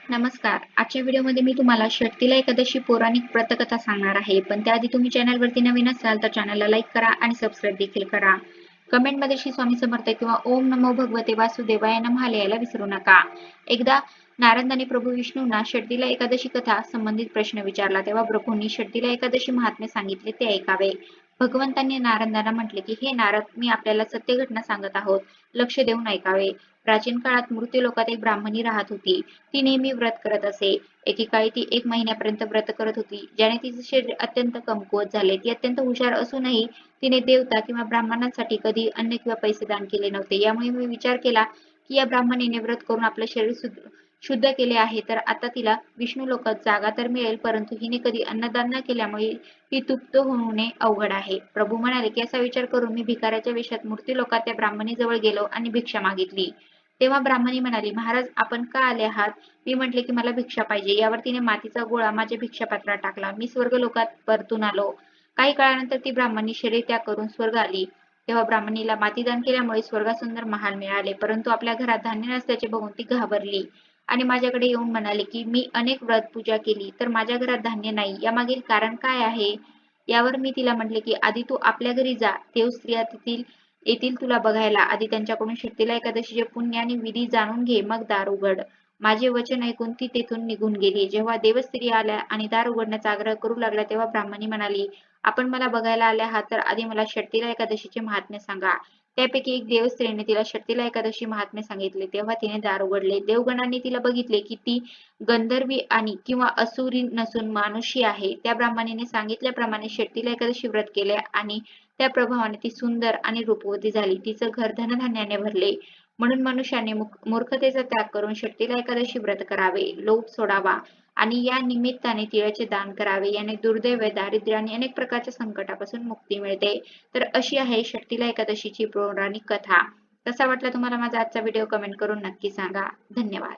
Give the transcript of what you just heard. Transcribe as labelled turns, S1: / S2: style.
S1: नमस्कार. आजच्या व्हिडिओमध्ये मी तुम्हाला षटतिला एकादशी पौराणिक व्रतकथा सांगणार आहे. पण त्याआधी तुम्ही चॅनलवरती नवीन असाल तर चॅनलला लाईक करा आणि सबस्क्राईब देखील करा. कमेंटमध्ये श्री स्वामी समर्थ किंवा ओम नमो भगवते वासुदेवाय नमः लिहायला विसरू नका. एकदा नारदाने प्रभू विष्णूंना षटतिला एकादशी कथा संबंधित प्रश्न विचारला तेव्हा प्रभूंनी षटतिला एकादशी महात्म्य सांगितले ते ऐकावे. भगवंतांनी नारदांना म्हटले की हे नारद, मी आपल्याला सत्य घटना सांगत आहोत. लक्ष देऊन ऐकावे. प्राचीन काळात मृत्यूलोकात एक ब्राह्मणी राहत होती. ती नेहमी व्रत करत असे. एकेकाळी ती 1 महिन्यापर्यंत व्रत करत होती. ज्याने तिचे शरीर अत्यंत कमकुवत झाले. ती अत्यंत हुशार असूनही तिने देवता किंवा ब्राह्मणांसाठी कधी अन्न किंवा पैसे दान केले नव्हते. यामुळे मी विचार केला की या ब्राह्मणीने व्रत करून आपले शरीर शुद्ध केले आहे, तर आता तिला विष्णू लोकात जागा तर मिळेल, परंतु हिने कधी अन्नदान न केल्यामुळे ती तृप्त होणे अवघड आहे. प्रभू म्हणाले की असा विचार करून मी भिकाऱ्याच्या वेशात मृत्यूलोकात त्या ब्राह्मणीजवळ गेलो आणि भिक्षा मागितली. तेव्हा ब्राह्मणी म्हणाली, महाराज, आपण का आले आहात? मी म्हटले की मला भिक्षा पाहिजे. यावर तिने मातीचा गोळा माझ्या भिक्षापात्रात टाकला. मी स्वर्गलोकात परतून आलो. काही काळानंतर ती ब्राह्मणी शरीर त्याग करून स्वर्ग आली. तेव्हा ब्राह्मणीला मातीदान केल्यामुळे स्वर्गात सुंदर महाल मिळाले, परंतु आपल्या घरात धान्य नसल्याचे बघून ती घाबरली आणि माझ्याकडे येऊन म्हणाली की मी अनेक व्रत पूजा केली, तर माझ्या घरात धान्य नाही. यामागील कारण काय आहे? यावर मी तिला म्हटले की आधी तू आपल्या घरी जा. देवस्त्रिया येतील तुला बघायला. आधी त्यांच्याकडून षटतिला एकादशीचे पुण्य आणि विधी जाणून घे, मग दार उघड. माझे वचन ऐकून ती तेथून निघून गेली. जेव्हा देवस्त्री आल्या आणि दार उघडण्याचा आग्रह करू लागल्या तेव्हा ब्राह्मणी म्हणाली, आपण मला बघायला आल्या आहात, तर आधी मला षटतिला एकादशीचे महात्म्य सांगा. त्यापैकी एक देवस्त्रीने तिला षटतिला एकादशी महात्म्य सांगितले. तेव्हा तिने दार उघडले. देवगणांनी तिला बघितले की ती गंधर्वी आणि किंवा असुरी नसून मानुषी आहे. त्या ब्राह्मणीने सांगितल्याप्रमाणे षटतिला एकादशी व्रत केले आणि त्या प्रभावाने ती सुंदर आणि रूपवती झाली. तिचं घर धनधान्याने भरले. म्हणून मनुष्याने मूर्खतेचा त्याग करून षटतिला एकादशी व्रत करावे, लोभ सोडावा आणि या निमित्ताने तिळाचे दान करावे. याने दुर्दैव, दारिद्र्य आणि अनेक प्रकारच्या संकटापासून मुक्ती मिळते. तर अशी आहे षटतिला एकादशीची पौराणिक कथा. कसा वाटला तुम्हाला माझा आजचा व्हिडिओ? कमेंट करून नक्की सांगा. धन्यवाद.